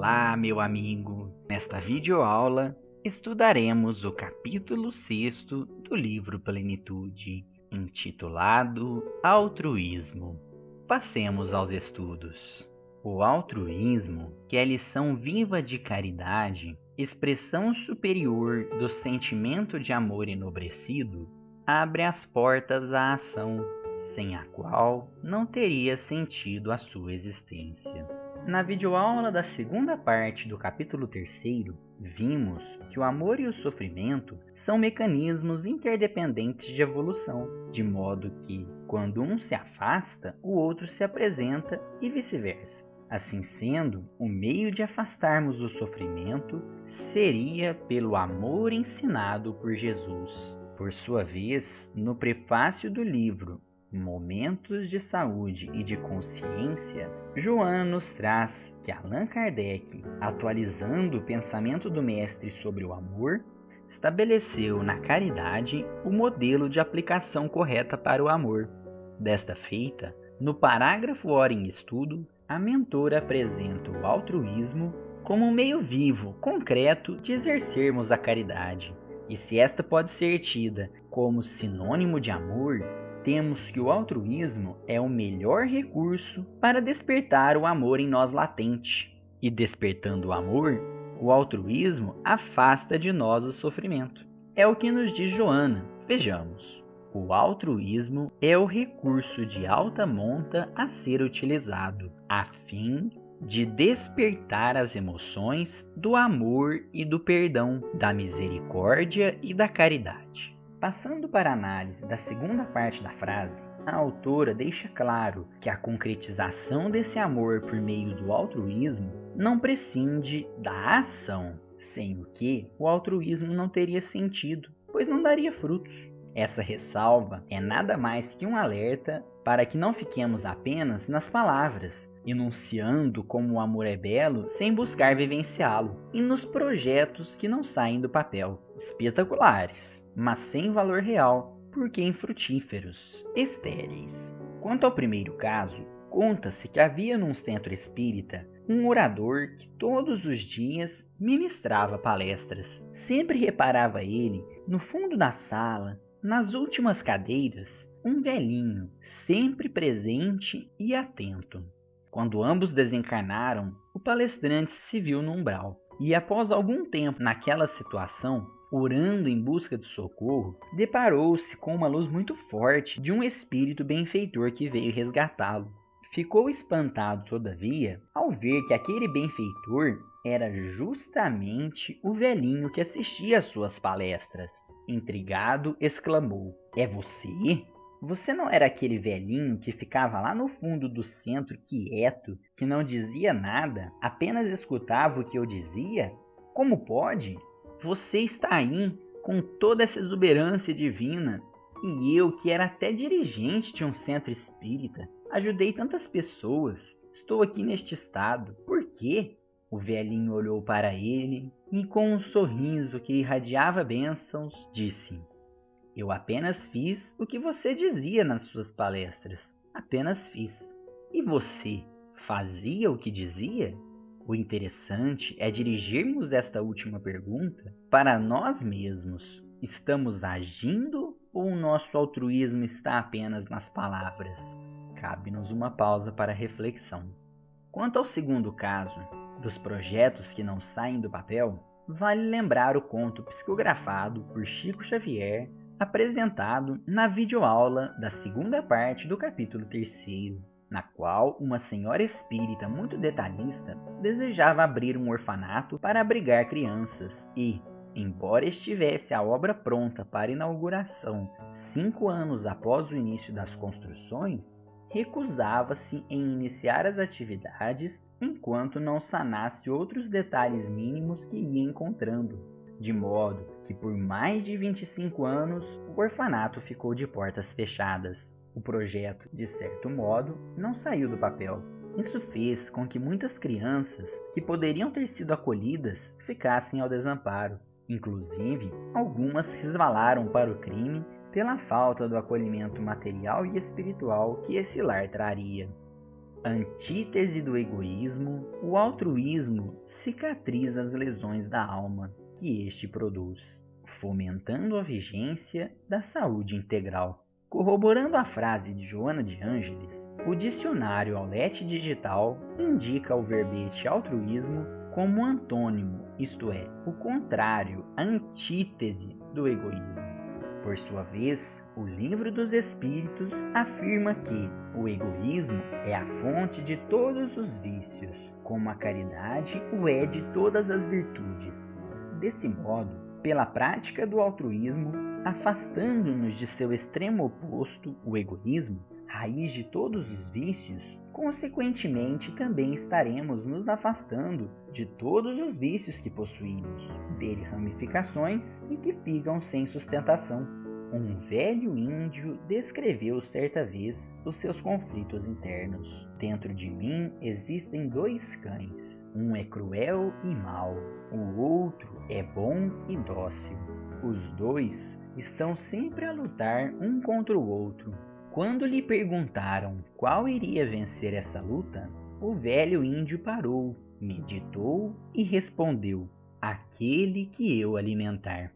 Olá, meu amigo! Nesta videoaula, estudaremos o capítulo 6º do livro Plenitude, intitulado Altruísmo. Passemos aos estudos. O altruísmo, que é lição viva de caridade, expressão superior do sentimento de amor enobrecido, abre as portas à ação, sem a qual não teria sentido a sua existência. Na videoaula da segunda parte do capítulo 3º, vimos que o amor e o sofrimento são mecanismos interdependentes de evolução, de modo que, quando um se afasta, o outro se apresenta e vice-versa. Assim sendo, o meio de afastarmos o sofrimento seria pelo amor ensinado por Jesus. Por sua vez, no prefácio do livro Momentos de Saúde e de Consciência, Joana nos traz que Allan Kardec, atualizando o pensamento do mestre sobre o amor, estabeleceu na caridade o modelo de aplicação correta para o amor. Desta feita, no parágrafo ora em estudo, a mentora apresenta o altruísmo como um meio vivo, concreto de exercermos a caridade. E se esta pode ser tida como sinônimo de amor, temos que o altruísmo é o melhor recurso para despertar o amor em nós latente. E despertando o amor, o altruísmo afasta de nós o sofrimento. É o que nos diz Joana. Vejamos. O altruísmo é o recurso de alta monta a ser utilizado, a fim de despertar as emoções do amor e do perdão, da misericórdia e da caridade. Passando para a análise da segunda parte da frase, a autora deixa claro que a concretização desse amor por meio do altruísmo não prescinde da ação, sem o que o altruísmo não teria sentido, pois não daria frutos. Essa ressalva é nada mais que um alerta para que não fiquemos apenas nas palavras, enunciando como o amor é belo sem buscar vivenciá-lo, e nos projetos que não saem do papel, espetaculares, mas sem valor real, porque infrutíferos, estéreis. Quanto ao primeiro caso, conta-se que havia num centro espírita um orador que todos os dias ministrava palestras. Sempre reparava ele, no fundo da sala, nas últimas cadeiras, um velhinho, sempre presente e atento. Quando ambos desencarnaram, o palestrante se viu no umbral, e após algum tempo naquela situação, orando em busca de socorro, deparou-se com uma luz muito forte de um espírito benfeitor que veio resgatá-lo. Ficou espantado, todavia, ao ver que aquele benfeitor era justamente o velhinho que assistia às suas palestras. Intrigado, exclamou: "É você? Você não era aquele velhinho que ficava lá no fundo do centro quieto, que não dizia nada, apenas escutava o que eu dizia? Como pode? Você está aí com toda essa exuberância divina, e eu, que era até dirigente de um centro espírita, ajudei tantas pessoas, estou aqui neste estado. Por quê?" O velhinho olhou para ele e, com um sorriso que irradiava bênçãos, disse: "Eu apenas fiz o que você dizia nas suas palestras. Apenas fiz. E você fazia o que dizia?" O interessante é dirigirmos esta última pergunta para nós mesmos. Estamos agindo ou o nosso altruísmo está apenas nas palavras? Cabe-nos uma pausa para reflexão. Quanto ao segundo caso, dos projetos que não saem do papel, vale lembrar o conto psicografado por Chico Xavier, apresentado na videoaula da segunda parte do capítulo 3º, na qual uma senhora espírita muito detalhista desejava abrir um orfanato para abrigar crianças e, embora estivesse a obra pronta para inauguração 5 anos após o início das construções, recusava-se em iniciar as atividades enquanto não sanasse outros detalhes mínimos que ia encontrando, de modo que por mais de 25 anos o orfanato ficou de portas fechadas. O projeto, de certo modo, não saiu do papel. Isso fez com que muitas crianças que poderiam ter sido acolhidas ficassem ao desamparo. Inclusive, algumas resvalaram para o crime pela falta do acolhimento material e espiritual que esse lar traria. Antítese do egoísmo, o altruísmo cicatriza as lesões da alma que este produz, fomentando a vigência da saúde integral. Corroborando a frase de Joana de Ângeles, o dicionário Aulete Digital indica o verbete altruísmo como antônimo, isto é, o contrário, a antítese do egoísmo. Por sua vez, o Livro dos Espíritos afirma que o egoísmo é a fonte de todos os vícios, como a caridade o é de todas as virtudes. Desse modo, pela prática do altruísmo, afastando-nos de seu extremo oposto, o egoísmo, raiz de todos os vícios, consequentemente também estaremos nos afastando de todos os vícios que possuímos, dele ramificações e que ficam sem sustentação. Um velho índio descreveu certa vez os seus conflitos internos. Dentro de mim existem dois cães. Um é cruel e mau, o outro é bom e dócil. Os dois estão sempre a lutar um contra o outro. Quando lhe perguntaram qual iria vencer essa luta, o velho índio parou, meditou e respondeu: aquele que eu alimentar.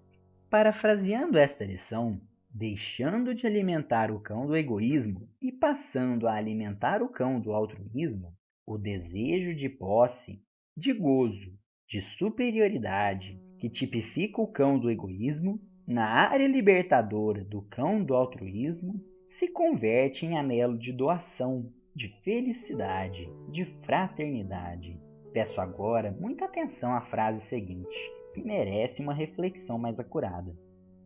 Parafraseando esta lição, deixando de alimentar o cão do egoísmo e passando a alimentar o cão do altruísmo, o desejo de posse, de gozo, de superioridade que tipifica o cão do egoísmo, na área libertadora do cão do altruísmo, se converte em anelo de doação, de felicidade, de fraternidade. Peço agora muita atenção à frase seguinte, que merece uma reflexão mais acurada.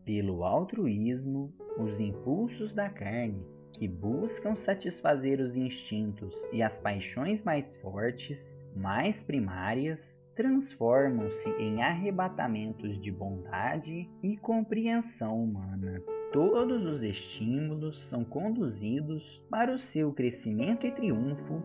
Pelo altruísmo, os impulsos da carne, que buscam satisfazer os instintos e as paixões mais fortes, mais primárias, transformam-se em arrebatamentos de bondade e compreensão humana. Todos os estímulos são conduzidos para o seu crescimento e triunfo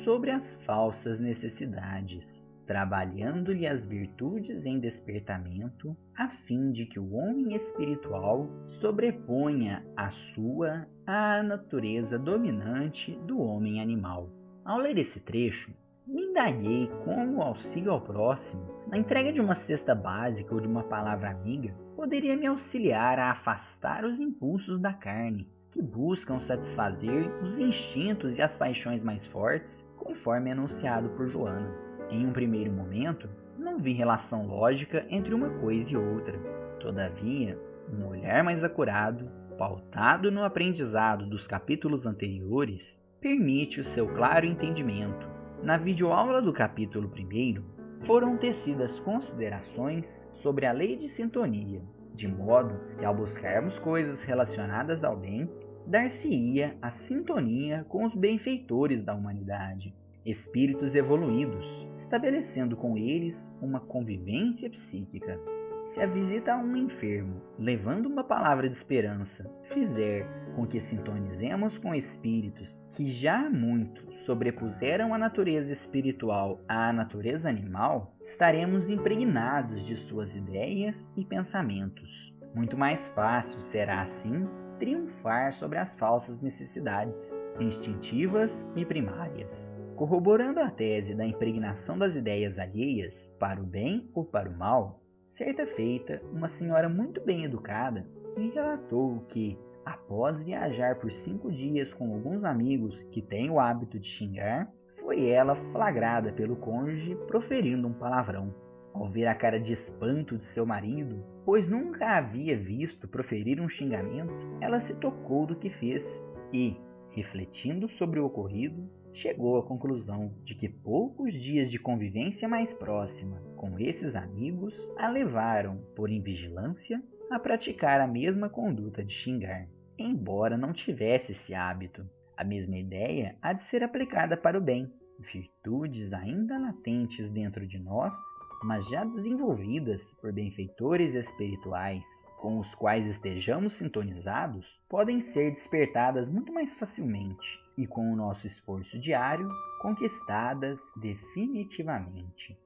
sobre as falsas necessidades, trabalhando-lhe as virtudes em despertamento, a fim de que o homem espiritual sobreponha a sua à natureza dominante do homem animal. Ao ler esse trecho, me indaguei como o auxílio ao próximo, na entrega de uma cesta básica ou de uma palavra amiga, poderia me auxiliar a afastar os impulsos da carne, que buscam satisfazer os instintos e as paixões mais fortes, conforme anunciado por Joana. Em um primeiro momento, não vi relação lógica entre uma coisa e outra. Todavia, um olhar mais acurado, pautado no aprendizado dos capítulos anteriores, permite o seu claro entendimento. Na videoaula do capítulo 1, foram tecidas considerações sobre a lei de sintonia, de modo que ao buscarmos coisas relacionadas ao bem, dar-se-ia a sintonia com os benfeitores da humanidade, espíritos evoluídos, estabelecendo com eles uma convivência psíquica. Se a visita a um enfermo, levando uma palavra de esperança, fizer com que sintonizemos com espíritos que já há muito sobrepuseram a natureza espiritual à natureza animal, estaremos impregnados de suas ideias e pensamentos. Muito mais fácil será, assim, triunfar sobre as falsas necessidades, instintivas e primárias. Corroborando a tese da impregnação das ideias alheias para o bem ou para o mal, certa feita, uma senhora muito bem educada me relatou que, após viajar por 5 dias com alguns amigos que têm o hábito de xingar, foi ela flagrada pelo cônjuge proferindo um palavrão. Ao ver a cara de espanto de seu marido, pois nunca a havia visto proferir um xingamento, ela se tocou do que fez e, refletindo sobre o ocorrido, chegou à conclusão de que poucos dias de convivência mais próxima com esses amigos a levaram, por invigilância, a praticar a mesma conduta de xingar, embora não tivesse esse hábito. A mesma ideia há de ser aplicada para o bem. Virtudes ainda latentes dentro de nós, mas já desenvolvidas por benfeitores espirituais, com os quais estejamos sintonizados, podem ser despertadas muito mais facilmente e, com o nosso esforço diário, conquistadas definitivamente.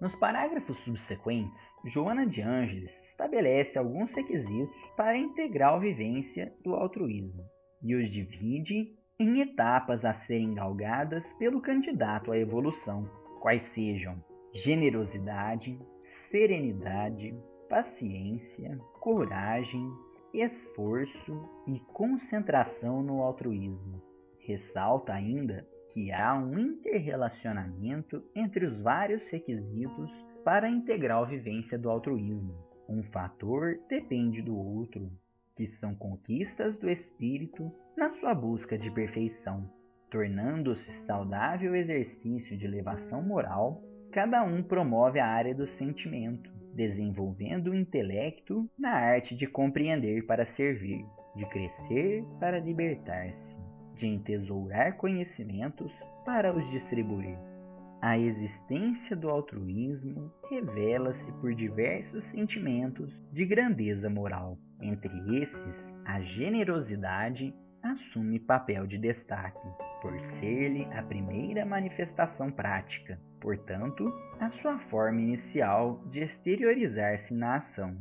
Nos parágrafos subsequentes, Joana de Ângeles estabelece alguns requisitos para a integral vivência do altruísmo e os divide em etapas a serem galgadas pelo candidato à evolução, quais sejam generosidade, serenidade, paciência, coragem, esforço e concentração no altruísmo. Ressalta ainda que há um interrelacionamento entre os vários requisitos para a integral vivência do altruísmo. Um fator depende do outro, que são conquistas do espírito na sua busca de perfeição. Tornando-se saudável exercício de elevação moral, cada um promove a área do sentimento, desenvolvendo o intelecto na arte de compreender para servir, de crescer para libertar-se, de entesourar conhecimentos para os distribuir. A existência do altruísmo revela-se por diversos sentimentos de grandeza moral. Entre esses, a generosidade assume papel de destaque, por ser-lhe a primeira manifestação prática, portanto, a sua forma inicial de exteriorizar-se na ação.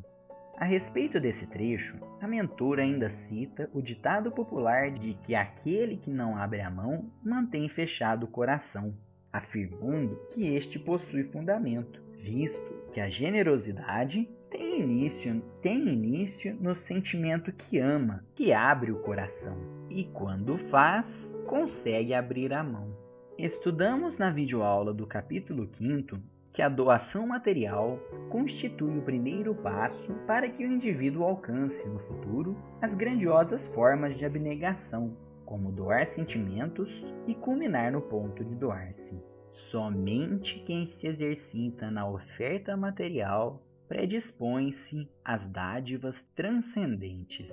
A respeito desse trecho, a mentora ainda cita o ditado popular de que aquele que não abre a mão mantém fechado o coração, afirmando que este possui fundamento, visto que a generosidade tem início no sentimento que ama, que abre o coração, e quando faz, consegue abrir a mão. Estudamos na videoaula do capítulo 5º que a doação material constitui o primeiro passo para que o indivíduo alcance no futuro as grandiosas formas de abnegação, como doar sentimentos e culminar no ponto de doar-se. Somente quem se exercita na oferta material predispõe-se às dádivas transcendentes,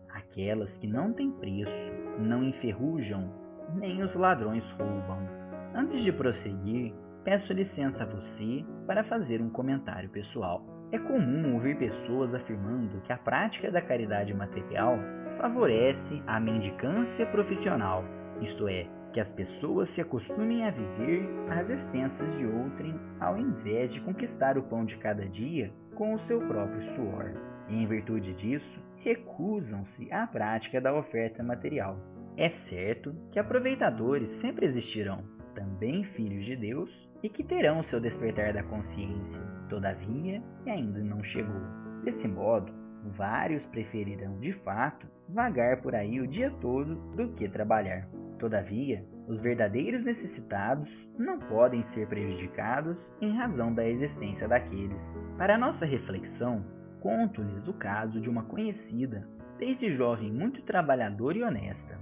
aquelas que não têm preço, não enferrujam, nem os ladrões roubam. Antes de prosseguir, peço licença a você para fazer um comentário pessoal. É comum ouvir pessoas afirmando que a prática da caridade material favorece a mendicância profissional, isto é, que as pessoas se acostumem a viver às expensas de outrem ao invés de conquistar o pão de cada dia com o seu próprio suor. E, em virtude disso, recusam-se à prática da oferta material. É certo que aproveitadores sempre existirão, também filhos de Deus, e que terão seu despertar da consciência, todavia que ainda não chegou. Desse modo, vários preferirão de fato vagar por aí o dia todo do que trabalhar. Todavia, os verdadeiros necessitados não podem ser prejudicados em razão da existência daqueles. Para nossa reflexão, conto-lhes o caso de uma conhecida, desde jovem muito trabalhadora e honesta.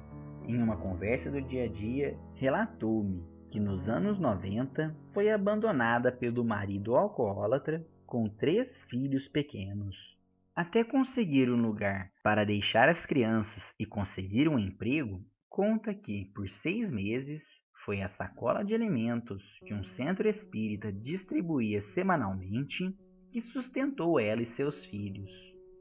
Em uma conversa do dia a dia, relatou-me que nos anos 90 foi abandonada pelo marido alcoólatra com 3 filhos pequenos. Até conseguir um lugar para deixar as crianças e conseguir um emprego, conta que, por 6 meses, foi a sacola de alimentos que um centro espírita distribuía semanalmente que sustentou ela e seus filhos.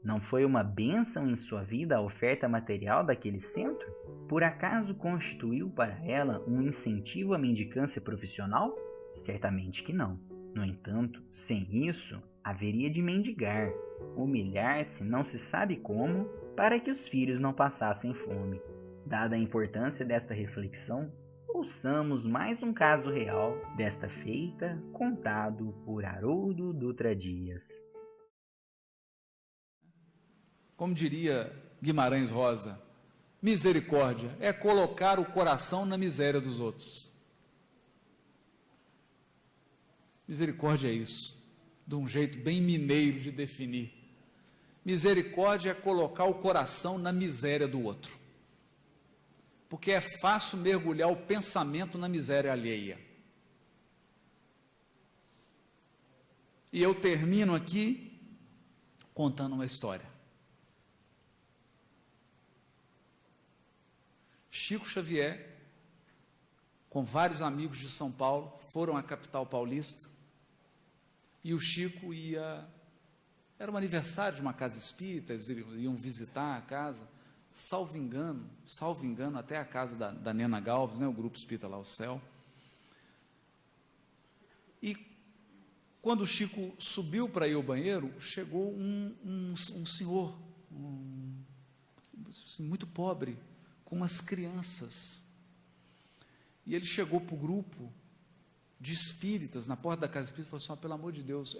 Não foi uma bênção em sua vida a oferta material daquele centro? Por acaso constituiu para ela um incentivo à mendicância profissional? Certamente que não. No entanto, sem isso, haveria de mendigar, humilhar-se não se sabe como, para que os filhos não passassem fome. Dada a importância desta reflexão, ouçamos mais um caso real desta feita contado por Haroldo Dutra Dias. Como diria Guimarães Rosa, misericórdia é colocar o coração na miséria dos outros. Misericórdia é isso, de um jeito bem mineiro de definir. Misericórdia é colocar o coração na miséria do outro. Porque é fácil mergulhar o pensamento na miséria alheia. E eu termino aqui contando uma história. Chico Xavier, com vários amigos de São Paulo, foram à capital paulista, e o Chico era um aniversário de uma casa espírita, eles iam visitar a casa, salvo engano, até a casa da Nena Galves, né, o grupo espírita lá, o Céu. E quando o Chico subiu para ir ao banheiro, chegou um senhor, muito pobre, com umas crianças. E ele chegou para o grupo de espíritas, na porta da casa espírita, e falou assim: pelo amor de Deus,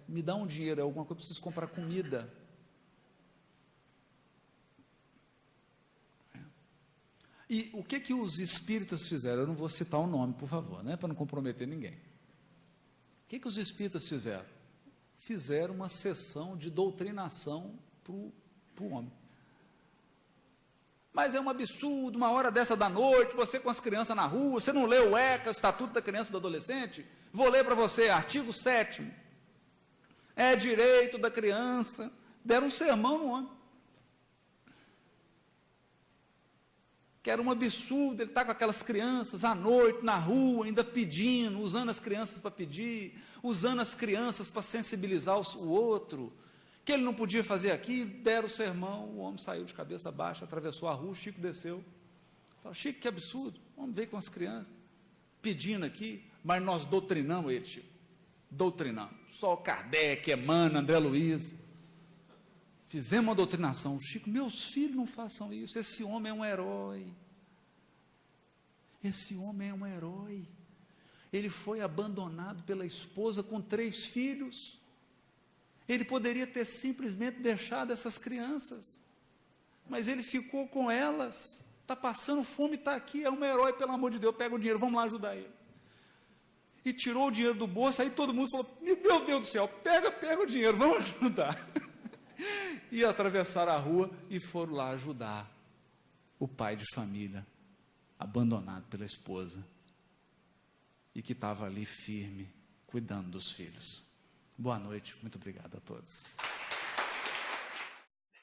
me dá um dinheiro, alguma coisa, eu preciso comprar comida. E o que os espíritas fizeram? Eu não vou citar o nome, por favor, para não comprometer ninguém. O que os espíritas fizeram? Fizeram uma sessão de doutrinação para o homem. Mas é um absurdo, uma hora dessa da noite, você com as crianças na rua, você não lê o ECA, o Estatuto da Criança e do Adolescente? Vou ler para você, artigo 7º, é direito da criança. Deram um sermão no homem, que era um absurdo, ele está com aquelas crianças à noite, na rua, ainda pedindo, usando as crianças para pedir, usando as crianças para sensibilizar o outro, que ele não podia fazer aquilo. Deram o sermão, o homem saiu de cabeça baixa, atravessou a rua, o Chico desceu. Falou: Chico, que absurdo, o homem veio com as crianças, pedindo aqui, mas nós doutrinamos ele, Chico, doutrinamos, só Kardec, Emmanuel, André Luiz, fizemos uma doutrinação. Chico: meus filhos não façam isso, esse homem é um herói, esse homem é um herói, ele foi abandonado pela esposa com 3 filhos, ele poderia ter simplesmente deixado essas crianças, mas ele ficou com elas, está passando fome, está aqui, é um herói, pelo amor de Deus, pega o dinheiro, vamos lá ajudar ele. E tirou o dinheiro do bolso, aí todo mundo falou: meu Deus do céu, pega o dinheiro, vamos ajudar. E atravessaram a rua e foram lá ajudar o pai de família, abandonado pela esposa, e que estava ali firme, cuidando dos filhos. Boa noite, muito obrigado a todos.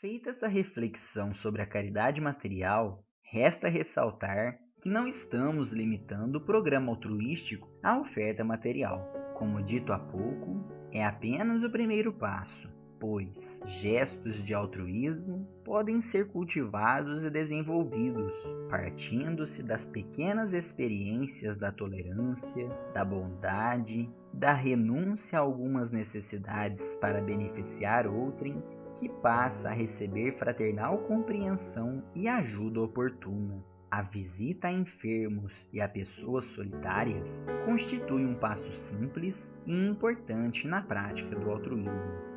Feita essa reflexão sobre a caridade material, resta ressaltar que não estamos limitando o programa altruístico à oferta material. Como dito há pouco, é apenas o primeiro passo, pois gestos de altruísmo podem ser cultivados e desenvolvidos, partindo-se das pequenas experiências da tolerância, da bondade, da renúncia a algumas necessidades para beneficiar outrem, que passa a receber fraternal compreensão e ajuda oportuna. A visita a enfermos e a pessoas solitárias constitui um passo simples e importante na prática do altruísmo.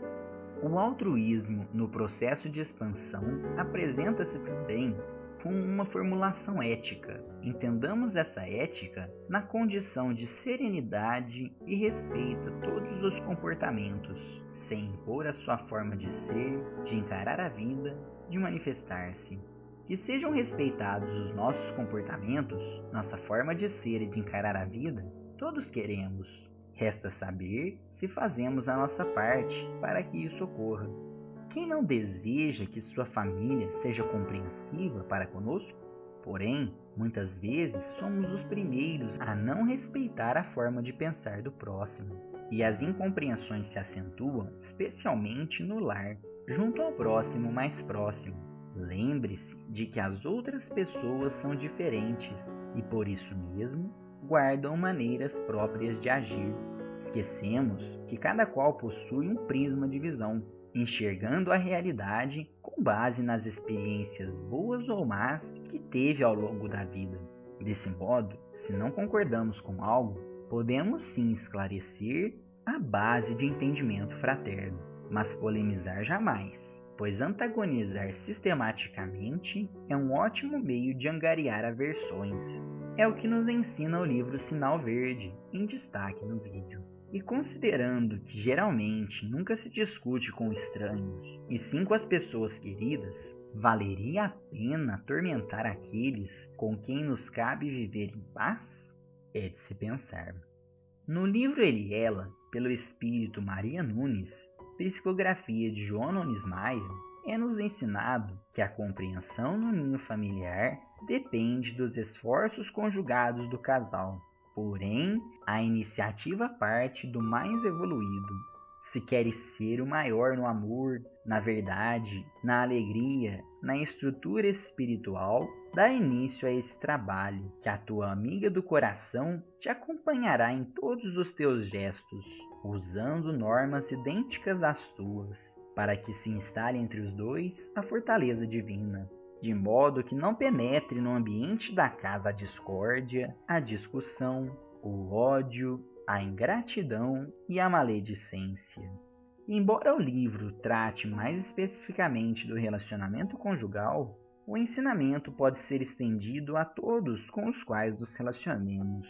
O altruísmo, no processo de expansão, apresenta-se também como uma formulação ética. Entendamos essa ética na condição de serenidade e respeito a todos os comportamentos, sem impor a sua forma de ser, de encarar a vida, de manifestar-se. Que sejam respeitados os nossos comportamentos, nossa forma de ser e de encarar a vida, todos queremos. Resta saber se fazemos a nossa parte para que isso ocorra. Quem não deseja que sua família seja compreensiva para conosco? Porém, muitas vezes somos os primeiros a não respeitar a forma de pensar do próximo, e as incompreensões se acentuam especialmente no lar, junto ao próximo mais próximo. Lembre-se de que as outras pessoas são diferentes e, por isso mesmo, guardam maneiras próprias de agir. Esquecemos que cada qual possui um prisma de visão, enxergando a realidade com base nas experiências boas ou más que teve ao longo da vida. Desse modo, se não concordamos com algo, podemos sim esclarecer a base de entendimento fraterno, mas polemizar jamais, pois antagonizar sistematicamente é um ótimo meio de angariar aversões. É o que nos ensina o livro Sinal Verde, em destaque no vídeo. E considerando que geralmente nunca se discute com estranhos, e sim com as pessoas queridas, valeria a pena atormentar aqueles com quem nos cabe viver em paz? É de se pensar. No livro Ele e Ela, pelo espírito Maria Nunes, psicografia de João Nunes Maia, é-nos ensinado que a compreensão no ninho familiar depende dos esforços conjugados do casal. Porém, a iniciativa parte do mais evoluído. Se queres ser o maior no amor, na verdade, na alegria, na estrutura espiritual, dá início a esse trabalho, que a tua amiga do coração te acompanhará em todos os teus gestos, usando normas idênticas às tuas, para que se instale entre os dois a fortaleza divina. de modo que não penetre no ambiente da casa a discórdia, a discussão, o ódio, a ingratidão e a maledicência. Embora o livro trate mais especificamente do relacionamento conjugal, o ensinamento pode ser estendido a todos com os quais nos relacionemos.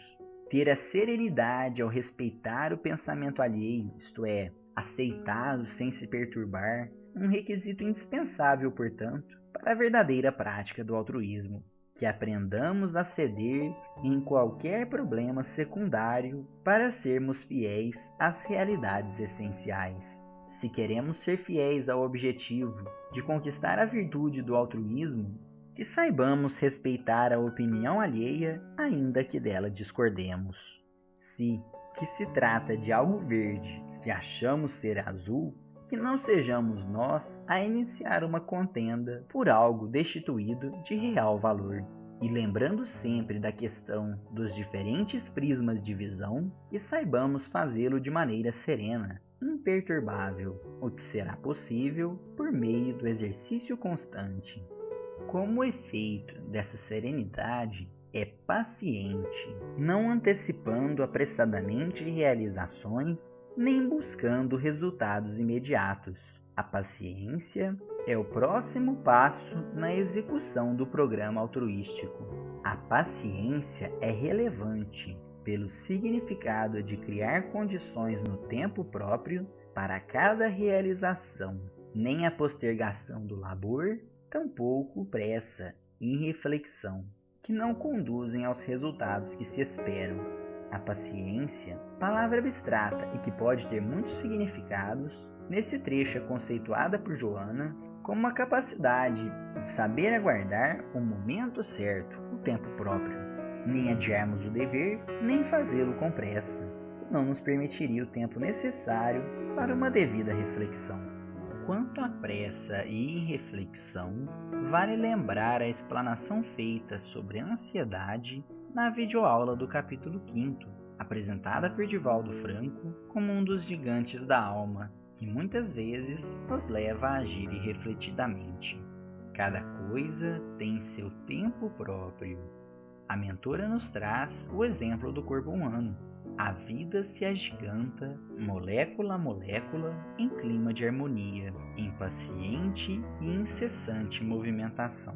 Ter a serenidade ao respeitar o pensamento alheio, isto é, aceitá-lo sem se perturbar, um requisito indispensável, portanto, para a verdadeira prática do altruísmo. Que aprendamos a ceder em qualquer problema secundário para sermos fiéis às realidades essenciais. Se queremos ser fiéis ao objetivo de conquistar a virtude do altruísmo, que saibamos respeitar a opinião alheia, ainda que dela discordemos. Se que se trata de algo verde, se achamos ser azul, que não sejamos nós a iniciar uma contenda por algo destituído de real valor. E lembrando sempre da questão dos diferentes prismas de visão, que saibamos fazê-lo de maneira serena, imperturbável, o que será possível por meio do exercício constante. Como efeito dessa serenidade, é paciente, não antecipando apressadamente realizações, nem buscando resultados imediatos. A paciência é o próximo passo na execução do programa altruístico. A paciência é relevante pelo significado de criar condições no tempo próprio para cada realização, nem a postergação do labor, tampouco pressa e reflexão, que não conduzem aos resultados que se esperam. A paciência, palavra abstrata e que pode ter muitos significados, nesse trecho é conceituada por Joana como a capacidade de saber aguardar o momento certo, o tempo próprio, nem adiarmos o dever, nem fazê-lo com pressa, que não nos permitiria o tempo necessário para uma devida reflexão. Quanto à pressa e reflexão, vale lembrar a explanação feita sobre a ansiedade na videoaula do capítulo 5º, apresentada por Divaldo Franco como um dos gigantes da alma, que muitas vezes nos leva a agir irrefletidamente. Cada coisa tem seu tempo próprio. A mentora nos traz o exemplo do corpo humano. A vida se agiganta, molécula a molécula, em clima de harmonia, em paciente e incessante movimentação.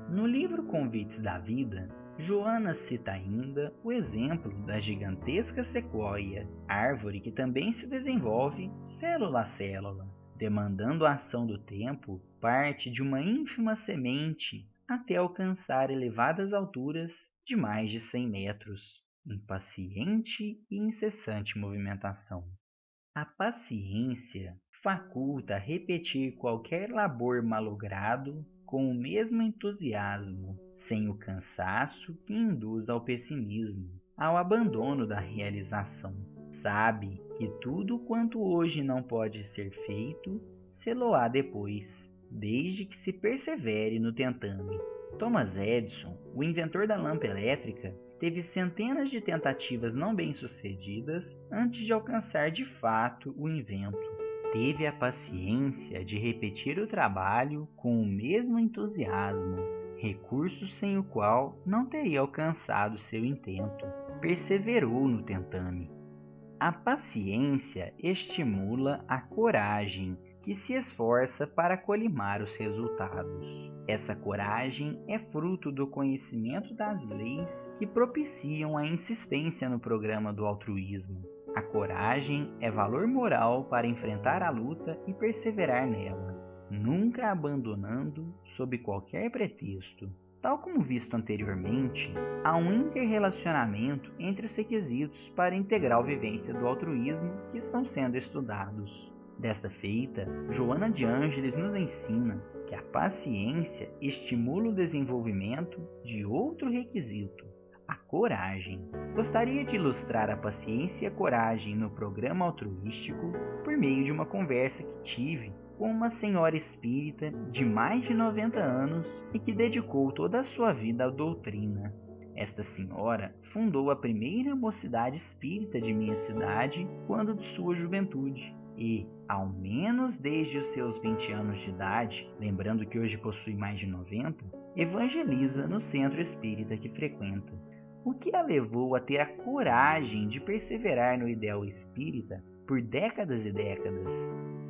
No livro Convites da Vida, Joana cita ainda o exemplo da gigantesca sequoia, árvore que também se desenvolve célula a célula, demandando a ação do tempo, parte de uma ínfima semente até alcançar elevadas alturas de mais de 100 metros. Em paciente e incessante movimentação. A paciência faculta repetir qualquer labor malogrado com o mesmo entusiasmo, sem o cansaço que induz ao pessimismo, ao abandono da realização. Sabe que tudo quanto hoje não pode ser feito, se-lo-á depois, desde que se persevere no tentame. Thomas Edison, o inventor da lâmpada elétrica, teve centenas de tentativas não bem-sucedidas antes de alcançar de fato o invento. Teve a paciência de repetir o trabalho com o mesmo entusiasmo, recurso sem o qual não teria alcançado seu intento. Perseverou no tentame. A paciência estimula a coragem, que se esforça para colimar os resultados. Essa coragem é fruto do conhecimento das leis que propiciam a insistência no programa do altruísmo. A coragem é valor moral para enfrentar a luta e perseverar nela, nunca abandonando sob qualquer pretexto. Tal como visto anteriormente, há um interrelacionamento entre os requisitos para a integral vivência do altruísmo que estão sendo estudados. Desta feita, Joana de Ângeles nos ensina que a paciência estimula o desenvolvimento de outro requisito, a coragem. Gostaria de ilustrar a paciência e a coragem no programa altruístico por meio de uma conversa que tive com uma senhora espírita de mais de 90 anos e que dedicou toda a sua vida à doutrina. Esta senhora fundou a primeira mocidade espírita de minha cidade quando de sua juventude, e, ao menos desde os seus 20 anos de idade, lembrando que hoje possui mais de 90, evangeliza no centro espírita que frequenta. O que a levou a ter a coragem de perseverar no ideal espírita por décadas e décadas?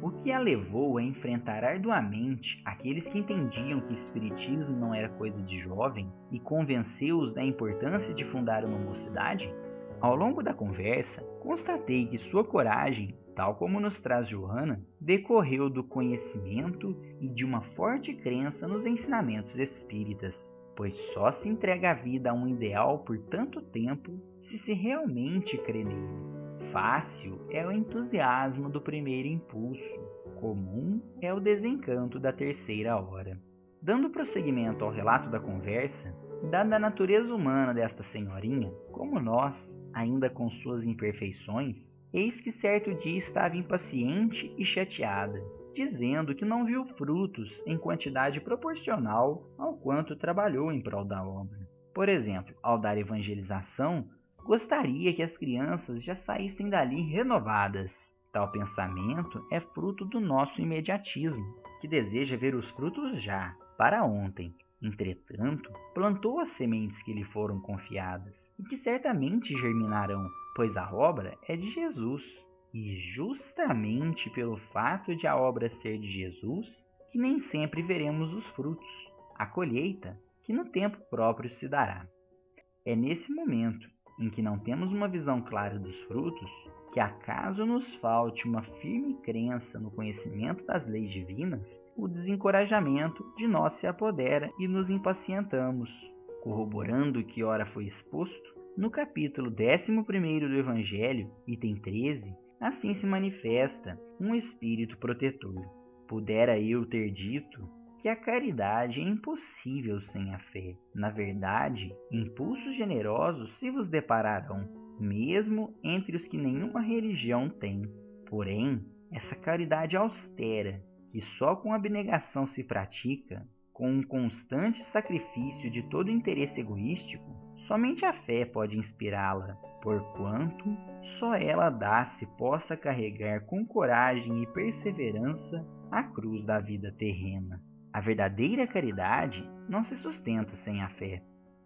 O que a levou a enfrentar arduamente aqueles que entendiam que espiritismo não era coisa de jovem e convenceu-os da importância de fundar uma mocidade? Ao longo da conversa, constatei que sua coragem, tal como nos traz Joana, decorreu do conhecimento e de uma forte crença nos ensinamentos espíritas, pois só se entrega a vida a um ideal por tanto tempo se realmente crê nele. Fácil é o entusiasmo do primeiro impulso, comum é o desencanto da terceira hora. Dando prosseguimento ao relato da conversa, dada a natureza humana desta senhorinha, como nós, ainda com suas imperfeições, eis que certo dia estava impaciente e chateada, dizendo que não viu frutos em quantidade proporcional ao quanto trabalhou em prol da obra. Por exemplo, ao dar evangelização, gostaria que as crianças já saíssem dali renovadas. Tal pensamento é fruto do nosso imediatismo, que deseja ver os frutos já, para ontem. Entretanto, plantou as sementes que lhe foram confiadas, e que certamente germinarão, pois a obra é de Jesus. E justamente pelo fato de a obra ser de Jesus, que nem sempre veremos os frutos, a colheita, que no tempo próprio se dará. É nesse momento em que não temos uma visão clara dos frutos, que acaso nos falte uma firme crença no conhecimento das leis divinas, o desencorajamento de nós se apodera e nos impacientamos, corroborando o que ora foi exposto no capítulo 11º do Evangelho, item 13, assim se manifesta um espírito protetor. Pudera eu ter dito que a caridade é impossível sem a fé. Na verdade, impulsos generosos se vos depararão, mesmo entre os que nenhuma religião tem. Porém, essa caridade austera, que só com abnegação se pratica, com um constante sacrifício de todo interesse egoístico, somente a fé pode inspirá-la, porquanto só ela dá se possa carregar com coragem e perseverança a cruz da vida terrena. A verdadeira caridade não se sustenta sem a fé.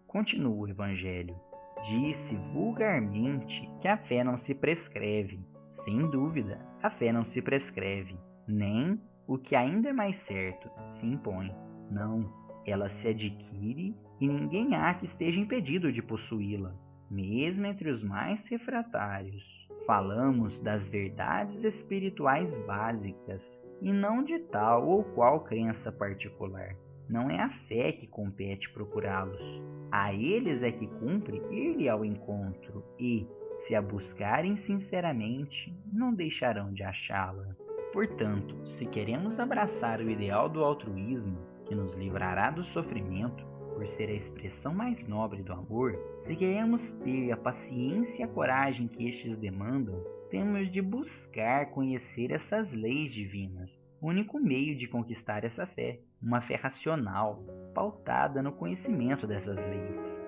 Continua o Evangelho. Diz-se vulgarmente que a fé não se prescreve. Sem dúvida, a fé não se prescreve, nem, o que ainda é mais certo, se impõe. Não, ela se adquire e ninguém há que esteja impedido de possuí-la, mesmo entre os mais refratários. Falamos das verdades espirituais básicas e não de tal ou qual crença particular. Não é a fé que compete procurá-los. A eles é que cumpre ir ao encontro e, se a buscarem sinceramente, não deixarão de achá-la. Portanto, se queremos abraçar o ideal do altruísmo, que nos livrará do sofrimento, por ser a expressão mais nobre do amor, se queremos ter a paciência e a coragem que estes demandam, temos de buscar conhecer essas leis divinas, o único meio de conquistar essa fé, uma fé racional, pautada no conhecimento dessas leis.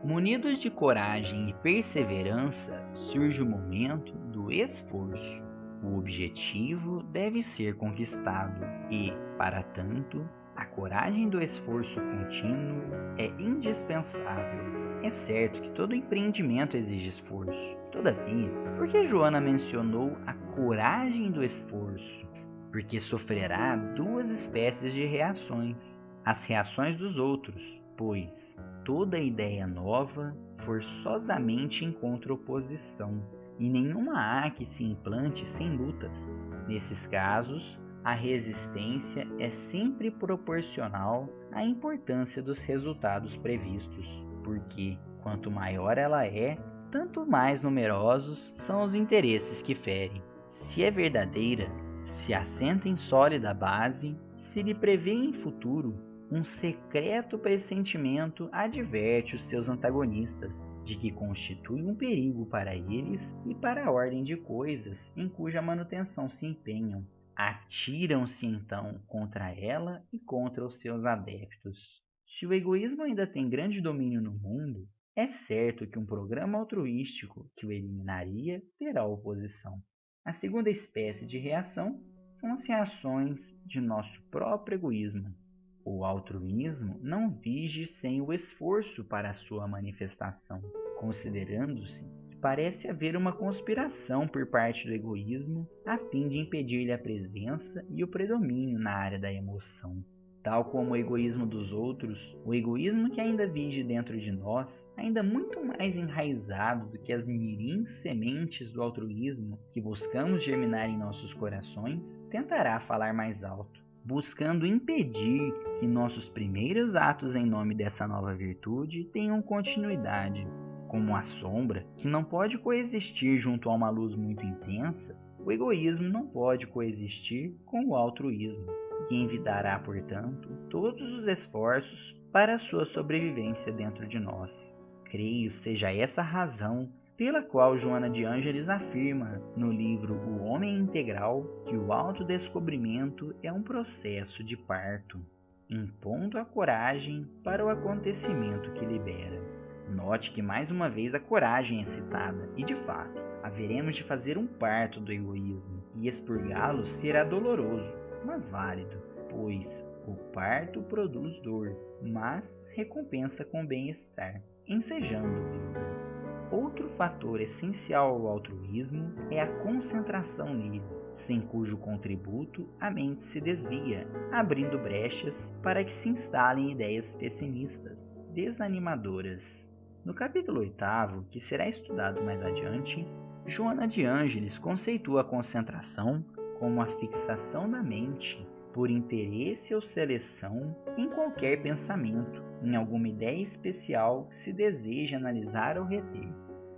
Munidos de coragem e perseverança, surge o momento do esforço. O objetivo deve ser conquistado e, para tanto, a coragem do esforço contínuo é indispensável. É certo que todo empreendimento exige esforço. Todavia, por que Joana mencionou a coragem do esforço? Porque sofrerá duas espécies de reações. As reações dos outros, pois toda ideia nova forçosamente encontra oposição, e nenhuma há que se implante sem lutas. Nesses casos, a resistência é sempre proporcional à importância dos resultados previstos, porque quanto maior ela é, tanto mais numerosos são os interesses que ferem. Se é verdadeira, se assenta em sólida base, se lhe prevê em futuro, um secreto pressentimento adverte os seus antagonistas de que constitui um perigo para eles e para a ordem de coisas em cuja manutenção se empenham. Atiram-se então contra ela e contra os seus adeptos. Se o egoísmo ainda tem grande domínio no mundo, é certo que um programa altruístico que o eliminaria terá oposição. A segunda espécie de reação são as reações de nosso próprio egoísmo. O altruísmo não vige sem o esforço para a sua manifestação, considerando-se que parece haver uma conspiração por parte do egoísmo a fim de impedir-lhe a presença e o predomínio na área da emoção. Tal como o egoísmo dos outros, o egoísmo que ainda vige dentro de nós, ainda muito mais enraizado do que as mirins sementes do altruísmo que buscamos germinar em nossos corações, tentará falar mais alto, buscando impedir que nossos primeiros atos em nome dessa nova virtude tenham continuidade. Como a sombra, que não pode coexistir junto a uma luz muito intensa, o egoísmo não pode coexistir com o altruísmo, e envidará, portanto, todos os esforços para a sua sobrevivência dentro de nós. Creio seja essa a razão pela qual Joana de Ângeles afirma no livro O Homem Integral que o autodescobrimento é um processo de parto, impondo a coragem para o acontecimento que libera. Note que mais uma vez a coragem é citada, e de fato, haveremos de fazer um parto do egoísmo, e expurgá-lo será doloroso, mas válido, pois o parto produz dor, mas recompensa com bem-estar, ensejando vida. Outro fator essencial ao altruísmo é a concentração nele, sem cujo contributo a mente se desvia, abrindo brechas para que se instalem ideias pessimistas, desanimadoras. No capítulo 8º, que será estudado mais adiante, Joana de Ângeles conceitua a concentração como a fixação da mente por interesse ou seleção em qualquer pensamento, em alguma ideia especial que se deseja analisar ou reter.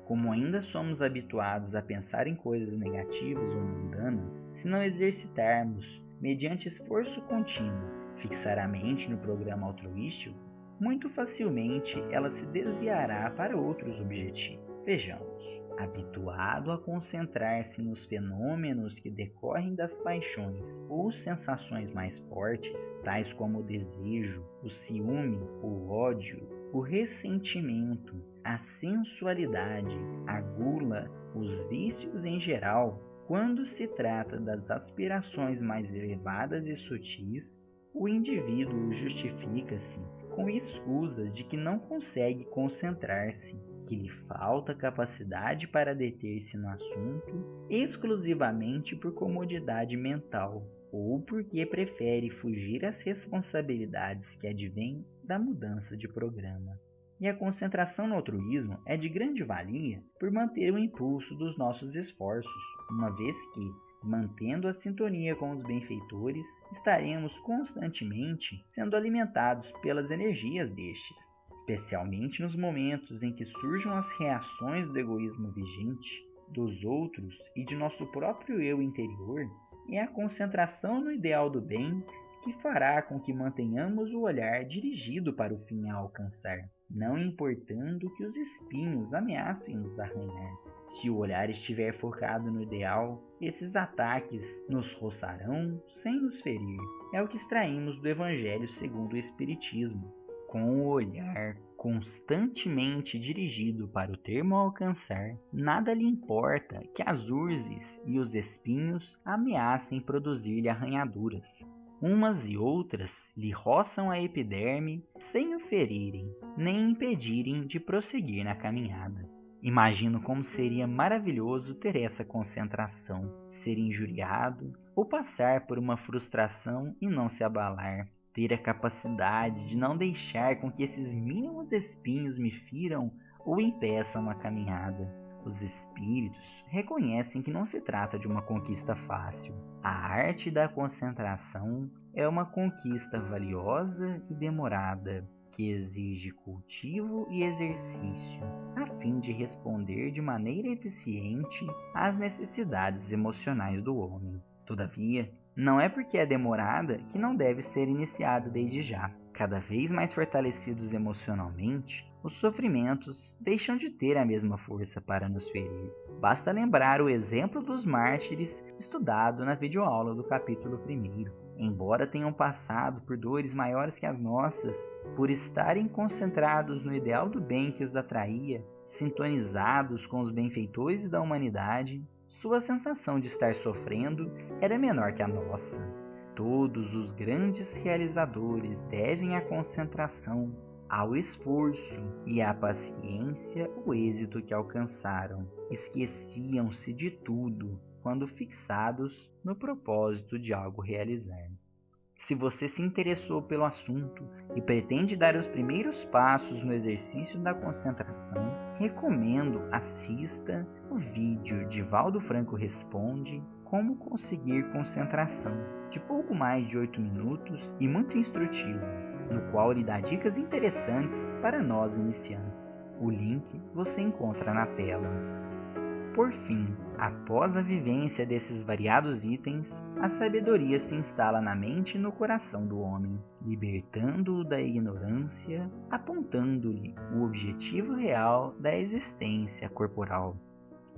Como ainda somos habituados a pensar em coisas negativas ou mundanas, se não exercitarmos, mediante esforço contínuo, fixar a mente no programa altruístico, muito facilmente ela se desviará para outros objetivos. Vejamos. Habituado a concentrar-se nos fenômenos que decorrem das paixões ou sensações mais fortes, tais como o desejo, o ciúme, o ódio, o ressentimento, a sensualidade, a gula, os vícios em geral, quando se trata das aspirações mais elevadas e sutis, o indivíduo justifica-se com escusas de que não consegue concentrar-se, que lhe falta capacidade para deter-se no assunto exclusivamente por comodidade mental, ou porque prefere fugir às responsabilidades que advêm da mudança de programa. E a concentração no altruísmo é de grande valia por manter o impulso dos nossos esforços, uma vez que, mantendo a sintonia com os benfeitores, estaremos constantemente sendo alimentados pelas energias destes. Especialmente nos momentos em que surjam as reações do egoísmo vigente, dos outros e de nosso próprio eu interior, é a concentração no ideal do bem que fará com que mantenhamos o olhar dirigido para o fim a alcançar, não importando que os espinhos ameacem nos arranhar. Se o olhar estiver focado no ideal, esses ataques nos roçarão sem nos ferir. É o que extraímos do Evangelho segundo o Espiritismo. Com o olhar constantemente dirigido para o termo a alcançar, nada lhe importa que as urzes e os espinhos ameacem produzir-lhe arranhaduras. Umas e outras lhe roçam a epiderme sem o ferirem, nem impedirem de prosseguir na caminhada. Imagino como seria maravilhoso ter essa concentração, ser injuriado ou passar por uma frustração e não se abalar. Ter a capacidade de não deixar com que esses mínimos espinhos me firam ou impeçam a caminhada. Os espíritos reconhecem que não se trata de uma conquista fácil. A arte da concentração é uma conquista valiosa e demorada, que exige cultivo e exercício, a fim de responder de maneira eficiente às necessidades emocionais do homem. Todavia, não é porque é demorada que não deve ser iniciada desde já. Cada vez mais fortalecidos emocionalmente, os sofrimentos deixam de ter a mesma força para nos ferir. Basta lembrar o exemplo dos mártires estudado na videoaula do capítulo 1. Embora tenham passado por dores maiores que as nossas, por estarem concentrados no ideal do bem que os atraía, sintonizados com os benfeitores da humanidade, sua sensação de estar sofrendo era menor que a nossa. Todos os grandes realizadores devem à concentração, ao esforço e à paciência o êxito que alcançaram. Esqueciam-se de tudo quando fixados no propósito de algo realizar. Se você se interessou pelo assunto e pretende dar os primeiros passos no exercício da concentração, recomendo assista o vídeo de Valdo Franco Responde Como Conseguir Concentração, de pouco mais de 8 minutos e muito instrutivo, no qual ele dá dicas interessantes para nós iniciantes. O link você encontra na tela. Por fim, após a vivência desses variados itens, a sabedoria se instala na mente e no coração do homem, libertando-o da ignorância, apontando-lhe o objetivo real da existência corporal.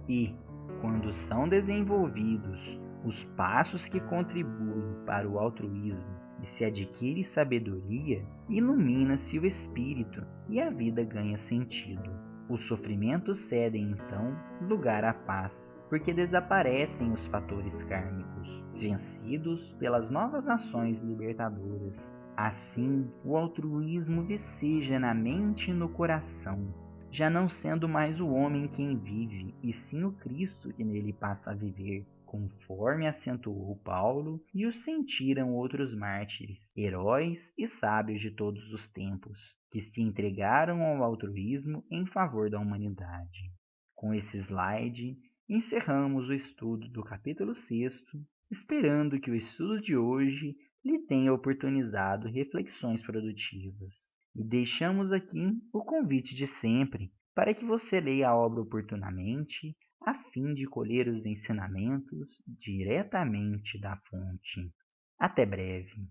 E, quando são desenvolvidos os passos que contribuem para o altruísmo e se adquire sabedoria, ilumina-se o espírito e a vida ganha sentido. Os sofrimentos cedem então lugar à paz, porque desaparecem os fatores kármicos, vencidos pelas novas ações libertadoras. Assim, o altruísmo viceja na mente e no coração, já não sendo mais o homem quem vive, e sim o Cristo que nele passa a viver, conforme acentuou Paulo e o sentiram outros mártires, heróis e sábios de todos os tempos, que se entregaram ao altruísmo em favor da humanidade. Com esse slide, encerramos o estudo do capítulo 6, esperando que o estudo de hoje lhe tenha oportunizado reflexões produtivas. E deixamos aqui o convite de sempre para que você leia a obra oportunamente, a fim de colher os ensinamentos diretamente da fonte. Até breve.